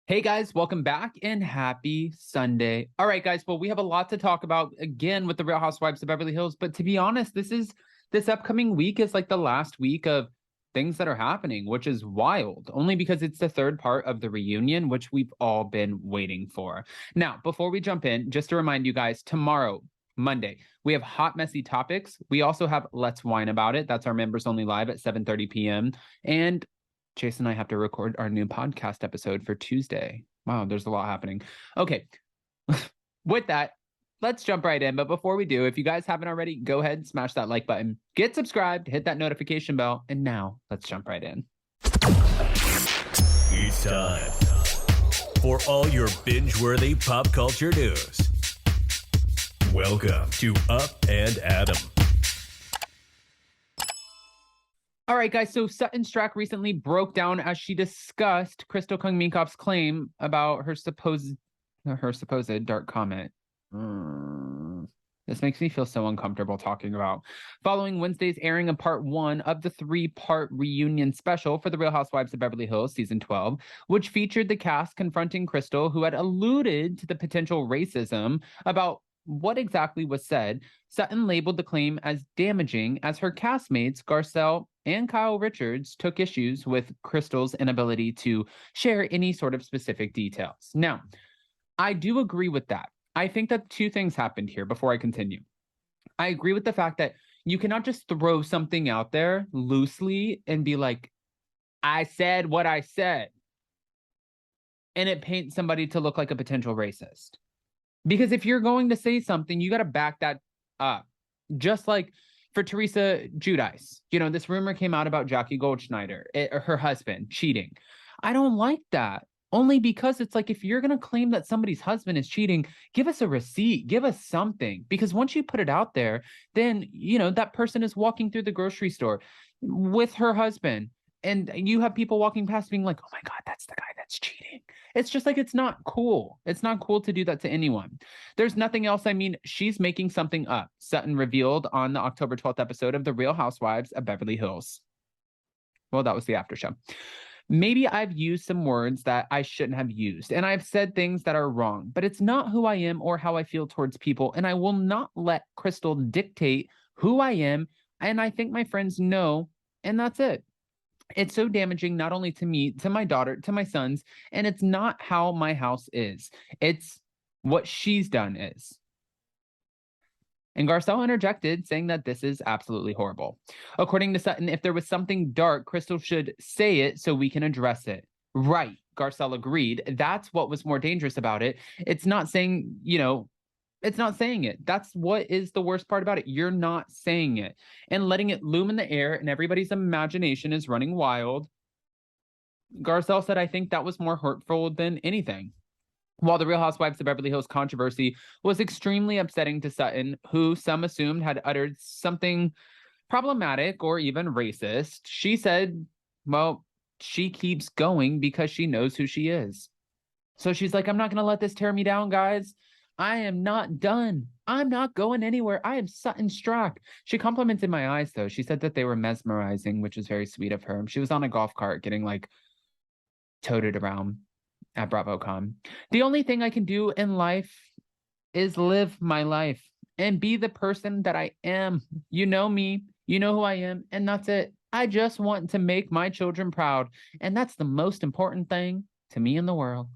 Hey guys, welcome back and happy Sunday. All right, guys. Well, we have a lot to talk about again with the Real Housewives of Beverly Hills. But to be honest, this upcoming week is like the last week of things that are happening, which is wild, only because it's the third part of the reunion, which we've all been waiting for. Now, before we jump in, just to remind you guys, tomorrow, Monday, we have hot, messy topics. We also have Let's Whine About It. That's our members only live at 7:30 p.m. And Jason and I have to record our new podcast episode for Tuesday. Wow, there's a lot happening. Okay, with that, let's jump right in. But before we do, if you guys haven't already, go ahead and smash that like button, get subscribed, hit that notification bell, and now let's jump right in. It's time for all your binge-worthy pop culture news. Welcome to Up and Adam. All right, guys. So Sutton Strack recently broke down as she discussed Crystal Kung Minkoff's claim about her supposed dark comment. This makes me feel so uncomfortable talking about. Following Wednesday's airing of part 1 of the 3-part reunion special for The Real Housewives of Beverly Hills season 12, which featured the cast confronting Crystal, who had alluded to the potential racism about what exactly was said, Sutton labeled the claim as damaging as her castmates, Garcelle and Kyle Richards, took issues with Crystal's inability to share any sort of specific details. Now, I do agree with that. I think that two things happened here before I continue. I agree with the fact that you cannot just throw something out there loosely and be like, I said what I said, and it paints somebody to look like a potential racist. Because if you're going to say something, you got to back that up. Just like for Teresa Giudice, this rumor came out about Jackie Goldschneider, her husband, cheating. I don't like that. Only because it's like, if you're going to claim that somebody's husband is cheating, give us a receipt, give us something. Because once you put it out there, then, that person is walking through the grocery store with her husband. And you have people walking past being like, oh my God, that's the guy that's cheating. It's just like, it's not cool. It's not cool to do that to anyone. There's nothing else. I mean, she's making something up, Sutton revealed on the October 12th episode of The Real Housewives of Beverly Hills. Well, that was the after show. Maybe I've used some words that I shouldn't have used, and I've said things that are wrong, but it's not who I am or how I feel towards people, and I will not let Crystal dictate who I am, and I think my friends know, and that's it. It's so damaging, not only to me, to my daughter, to my sons, and it's not how my house is. It's what she's done is. And Garcelle interjected, saying that this is absolutely horrible. According to Sutton, if there was something dark, Crystal should say it so we can address it. Right, Garcelle agreed. That's what was more dangerous about it. It's not saying, it's not saying it. That's what is the worst part about it. You're not saying it and letting it loom in the air, and everybody's imagination is running wild. Garcelle said, I think that was more hurtful than anything. While the Real Housewives of Beverly Hills controversy was extremely upsetting to Sutton, who some assumed had uttered something problematic or even racist, she said, well, she keeps going because she knows who she is. So she's like, I'm not going to let this tear me down, guys. I am not done. I'm not going anywhere. I am Sutton Strack. She complimented my eyes, though. She said that they were mesmerizing, which was very sweet of her. She was on a golf cart getting toted around at BravoCon. The only thing I can do in life is live my life and be the person that I am. You know me, you know who I am, and that's it. I just want to make my children proud, and that's the most important thing to me in the world.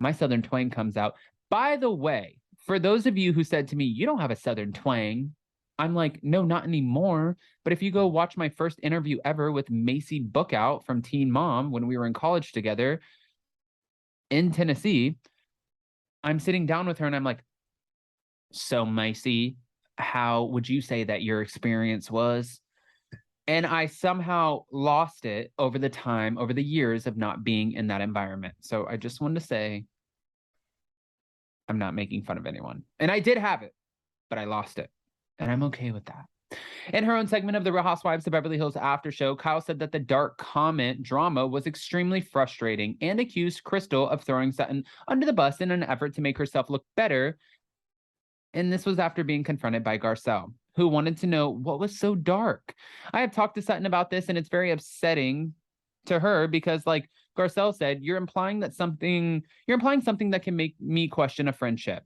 My Southern twang comes out. By the way, for those of you who said to me, you don't have a Southern twang, I'm like, no, not anymore. But if you go watch my first interview ever with Macy Bookout from Teen Mom when we were in college together in Tennessee, I'm sitting down with her and I'm like, so Macy, how would you say that your experience was? And I somehow lost it over the years of not being in that environment. So I just wanted to say, I'm not making fun of anyone. And I did have it, but I lost it. And I'm okay with that. In her own segment of The Real Housewives of Beverly Hills after show, Kyle said that the dark comment drama was extremely frustrating and accused Crystal of throwing Sutton under the bus in an effort to make herself look better. And this was after being confronted by Garcelle, who wanted to know what was so dark. I have talked to Sutton about this, and it's very upsetting to her because, Garcelle said, you're implying something that can make me question a friendship.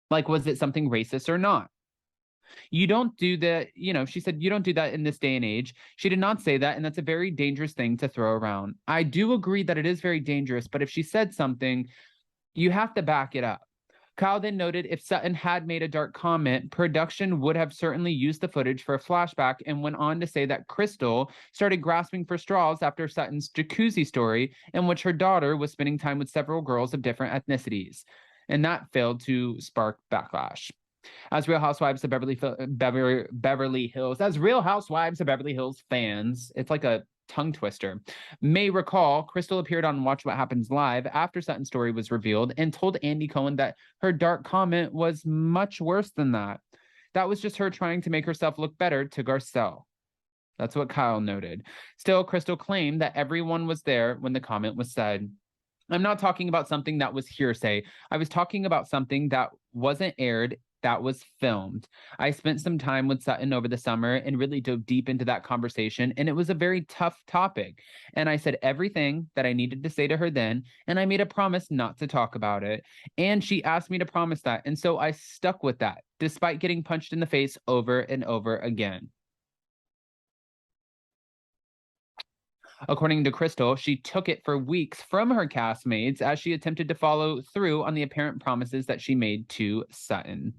Like, was it something racist or not? You don't do that, she said, you don't do that in this day and age. She did not say that, and that's a very dangerous thing to throw around. I do agree that it is very dangerous, but if she said something, you have to back it up. Kyle then noted if Sutton had made a dark comment, production would have certainly used the footage for a flashback, and went on to say that Crystal started grasping for straws after Sutton's jacuzzi story, in which her daughter was spending time with several girls of different ethnicities, and that failed to spark backlash. As Real Housewives of Beverly Hills fans, it's like a tongue twister, may recall, Crystal appeared on Watch What Happens Live after Sutton's story was revealed and told Andy Cohen that her dark comment was much worse than that. That was just her trying to make herself look better to Garcelle. That's what Kyle noted. Still, Crystal claimed that everyone was there when the comment was said. I'm not talking about something that was hearsay. I was talking about something that wasn't aired, that was filmed. I spent some time with Sutton over the summer and really dove deep into that conversation, and it was a very tough topic. And I said everything that I needed to say to her then, and I made a promise not to talk about it. And she asked me to promise that, and so I stuck with that, despite getting punched in the face over and over again. According to Crystal, she took it for weeks from her castmates as she attempted to follow through on the apparent promises that she made to Sutton.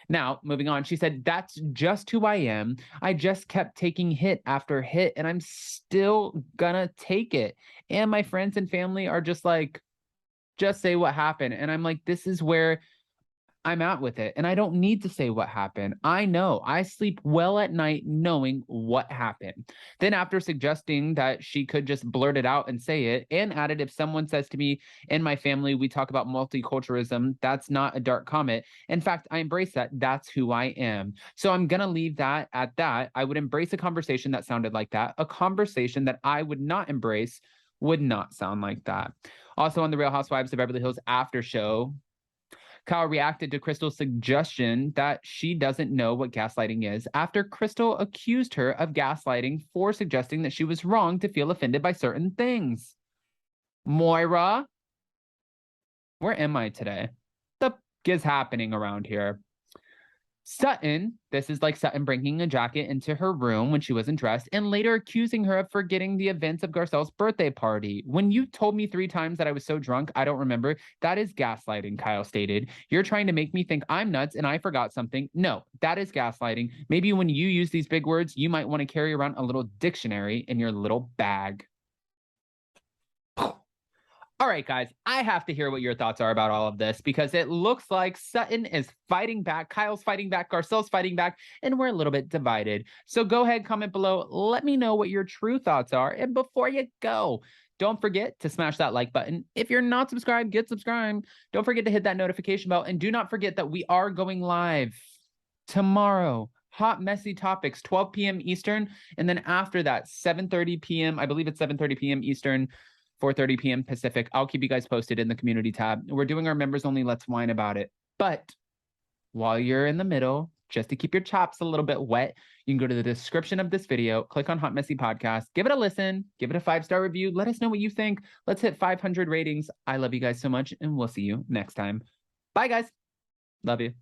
Now, moving on, she said, that's just who I am. I just kept taking hit after hit, and I'm still gonna take it. And my friends and family are just like, just say what happened. And I'm like, this is where I'm at with it. And I don't need to say what happened. I know. I sleep well at night knowing what happened. Then after suggesting that she could just blurt it out and say it, and added, if someone says to me, in my family, we talk about multiculturalism, that's not a dark comment. In fact, I embrace that. That's who I am. So I'm going to leave that at that. I would embrace a conversation that sounded like that. A conversation that I would not embrace would not sound like that. Also on the Real Housewives of Beverly Hills after show, Kyle reacted to Crystal's suggestion that she doesn't know what gaslighting is after Crystal accused her of gaslighting for suggesting that she was wrong to feel offended by certain things. Moira, where am I today? What the f is happening around here? Sutton, this is like Sutton bringing a jacket into her room when she wasn't dressed, and later accusing her of forgetting the events of Garcelle's birthday party. When you told me 3 times that I was so drunk, I don't remember. That is gaslighting, Kyle stated. You're trying to make me think I'm nuts and I forgot something. No, that is gaslighting. Maybe when you use these big words, you might want to carry around a little dictionary in your little bag. All right, guys, I have to hear what your thoughts are about all of this, because it looks like Sutton is fighting back, Kyle's fighting back, Garcelle's fighting back, and we're a little bit divided. So go ahead, comment below, let me know what your true thoughts are. And before you go, don't forget to smash that like button. If you're not subscribed, get subscribed. Don't forget to hit that notification bell. And do not forget that we are going live tomorrow. Hot, messy topics, 12 p.m. Eastern. And then after that, 7:30 p.m., I believe it's 7:30 p.m. Eastern, 4:30 p.m. Pacific. I'll keep you guys posted in the community tab. We're doing our members only Let's Whine about it. But while you're in the middle, just to keep your chops a little bit wet, you can go to the description of this video, click on Hot Messy Podcast, give it a listen, give it a 5-star review. Let us know what you think. Let's hit 500 ratings. I love you guys so much, and we'll see you next time. Bye, guys. Love you.